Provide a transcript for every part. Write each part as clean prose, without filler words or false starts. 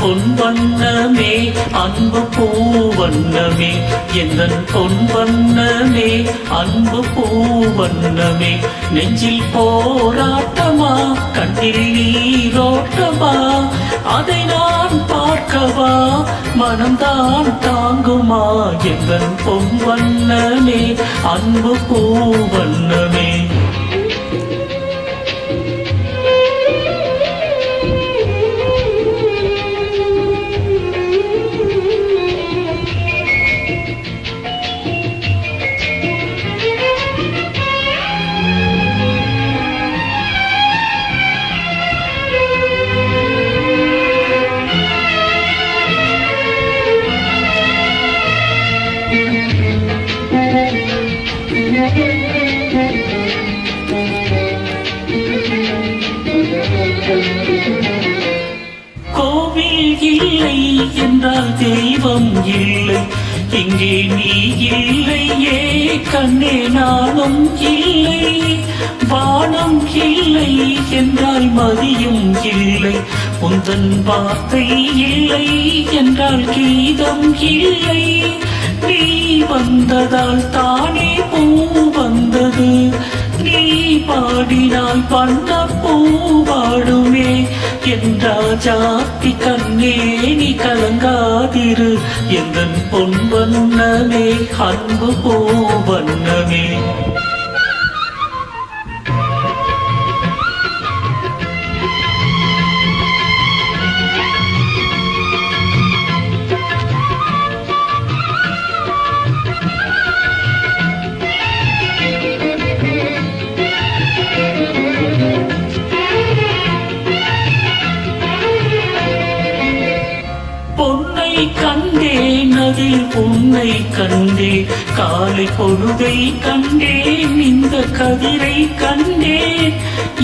பொன் வண்ணமே அன்பு பூவண்ணமே எந்தன் பொன் வண்ணமே அன்பு பூவண்ணமே நெஞ்சில் போராட்டமா கண்ணில் நீரோட்டமா அதை நான் பார்க்கவா மனம்தான் தாங்குமா எந்தன் பொன் வண்ணமே அன்பு பூவண்ணமே கோவில் இல்லை என்றால் தெய்வம் இல்லை இங்கே நீ இல்லையே கண்ணே நானும் இல்லை வானம் இல்லை என்றால் மதியும் இல்லை உந்தன் வார்த்தை இல்லை என்றால் கீதம் இல்லை நீ வந்ததால் தானே பூ வந்தது நீ பாடினால் பண்ண பூ பாடுமே என்றா ஜாத்தி கண்ணே நீ கலங்காதிரு எந்தன் பொன் வண்ணமே அன்பு பூ வண்ணமே பொன்னை கண்டேன் அதில் பொன்னை கண்டே காலை பொழுதை கண்டேன் இந்த கதிரை கண்டேன்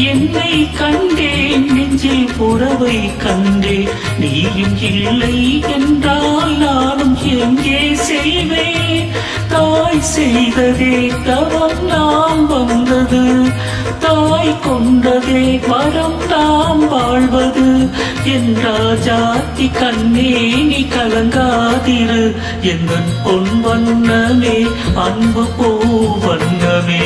என்னை கண்டேன் நெஞ்சில் புறவை கண்டேன் நீயும் இல்லை என்றால் நானும் எங்கே செய்வேன் தாய் செய்ததே தவம் நாம் வந்தது தாய் கொண்டதே வரம் நாம் வாழ்வது என்றா ஜாத்தி கண்ணே நீ கலங்காதிரு எந்தன் பொன் வண்ணமே அன்பு பூ வண்ணமே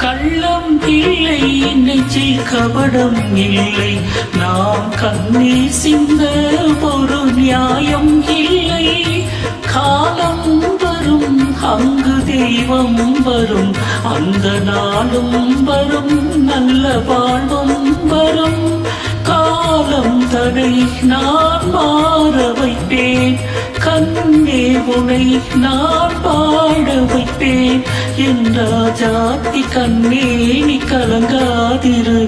கள்ளம் இல்லை நெஞ்சில் கபடம் இல்லை நாம் கண்ணீர் சிந்த ஒரு நியாயம் இல்லை காலம் வரும் அங்கு தெய்வம் வரும் அந்த நாளும் வரும் நல்ல வாழ்வும் வரும் காலம் தடை நான் மாற வைப்பேன் கண்ணே உனை நான் பாட வைப்பேன் என்றா ஜாத்தி கண்ணே நீ கலங்காதிரு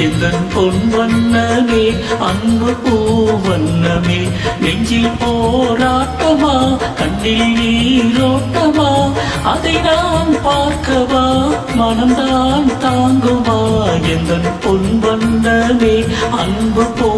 எந்தன் பொன் வண்ணமே அன்பு பூ வண்ணமே நெஞ்சில் போராட்டமா கண்ணில் நீரோட்டமா அதை நான் பார்க்கவா மனம்தான் தாங்குமா எந்தன் பொன் வண்ணமே அன்பு பூ